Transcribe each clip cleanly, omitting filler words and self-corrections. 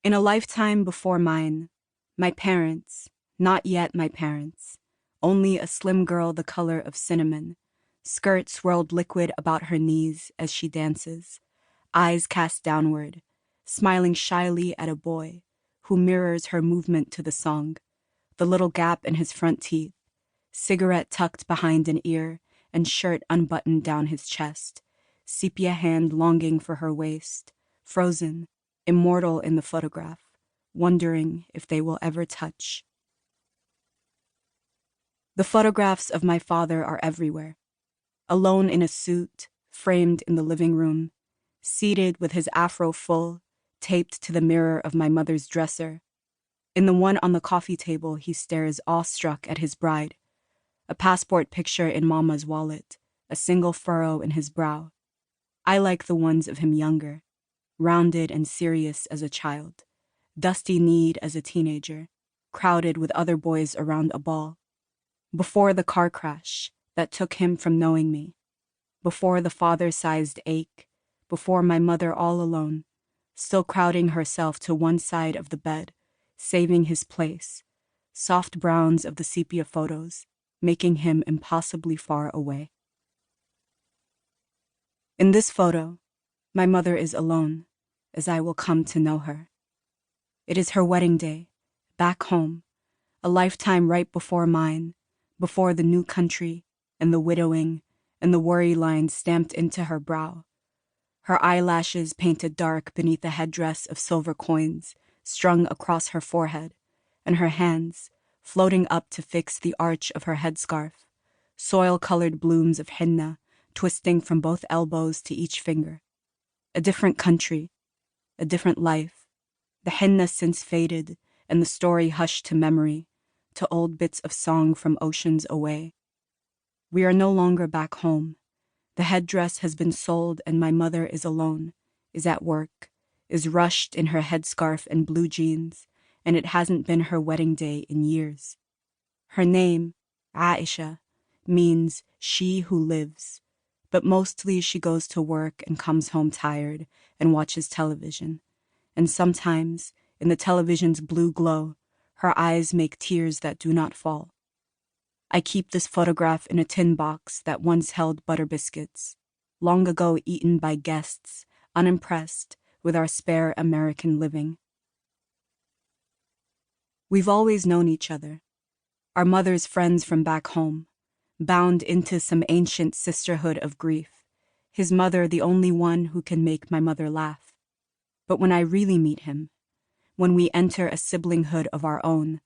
In a lifetime before mine, my parents, not yet my parents, only a slim girl the color of cinnamon, skirt swirled liquid about her knees as she dances, eyes cast downward, smiling shyly at a boy who mirrors her movement to the song, the little gap in his front teeth, cigarette tucked behind an ear and shirt unbuttoned down his chest, sepia hand longing for her waist, frozen, immortal in the photograph, wondering if they will ever touch. The photographs of my father are everywhere. Alone in a suit, framed in the living room, seated with his afro full, taped to the mirror of my mother's dresser. In the one on the coffee table, he stares awestruck at his bride, a passport picture in Mama's wallet, a single furrow in his brow. I like the ones of him younger, rounded and serious as a child, dusty-kneed as a teenager, crowded with other boys around a ball. Before the car crash that took him from knowing me, before the father-sized ache, before my mother all alone, still crowding herself to one side of the bed, saving his place, soft browns of the sepia photos, making him impossibly far away. In this photo, my mother is alone, as I will come to know her. It is her wedding day, back home, a lifetime right before mine, before the new country and the widowing and the worry lines stamped into her brow. Her eyelashes painted dark beneath a headdress of silver coins strung across her forehead, and her hands, floating up to fix the arch of her headscarf, soil-colored blooms of henna twisting from both elbows to each finger. A different country, a different life, the henna since faded and the story hushed to memory, to old bits of song from oceans away. We are no longer back home. The headdress has been sold and my mother is alone, is at work, is rushed in her headscarf and blue jeans, and it hasn't been her wedding day in years. Her name, Aisha, means she who lives, but mostly she goes to work and comes home tired and watches television. And sometimes, in the television's blue glow, her eyes make tears that do not fall. I keep this photograph in a tin box that once held butter biscuits, long ago eaten by guests, unimpressed with our spare American living. We've always known each other, our mother's friends from back home, bound into some ancient sisterhood of grief, his mother the only one who can make my mother laugh. But when I really meet him, when we enter a siblinghood of our own,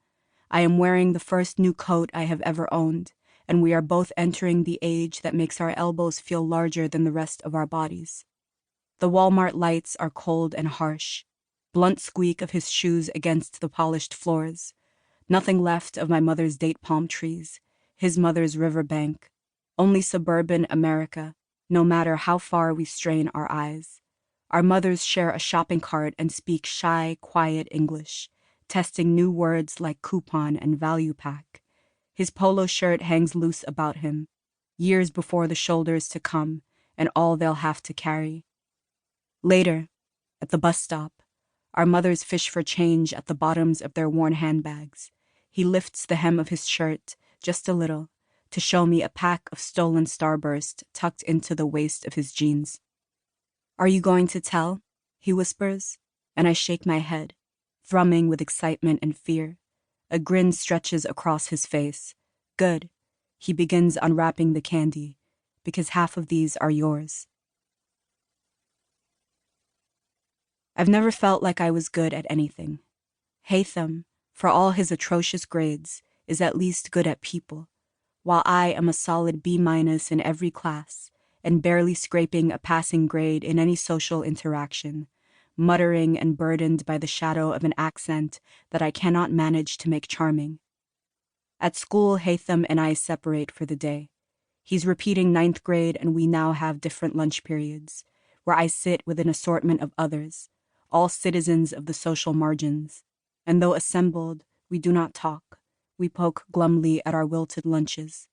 I am wearing the first new coat I have ever owned, and we are both entering the age that makes our elbows feel larger than the rest of our bodies. The Walmart lights are cold and harsh, blunt squeak of his shoes against the polished floors, nothing left of my mother's date palm trees, his mother's riverbank, only suburban America, no matter how far we strain our eyes. Our mothers share a shopping cart and speak shy, quiet English, testing new words like coupon and value pack. His polo shirt hangs loose about him, years before the shoulders to come and all they'll have to carry. Later, at the bus stop, our mothers fish for change at the bottoms of their worn handbags. He lifts the hem of his shirt just a little to show me a pack of stolen Starburst tucked into the waist of his jeans. "Are you going to tell?" he whispers, and I shake my head, thrumming with excitement and fear. A grin stretches across his face. "Good." He begins unwrapping the candy, "because half of these are yours." I've never felt like I was good at anything. Haytham, for all his atrocious grades, is at least good at people, while I am a solid B- in every class and barely scraping a passing grade in any social interaction, muttering and burdened by the shadow of an accent that I cannot manage to make charming. At school, Haytham and I separate for the day. He's repeating 9th grade and we now have different lunch periods, where I sit with an assortment of others, all citizens of the social margins, and though assembled, we do not talk. We poke glumly at our wilted lunches.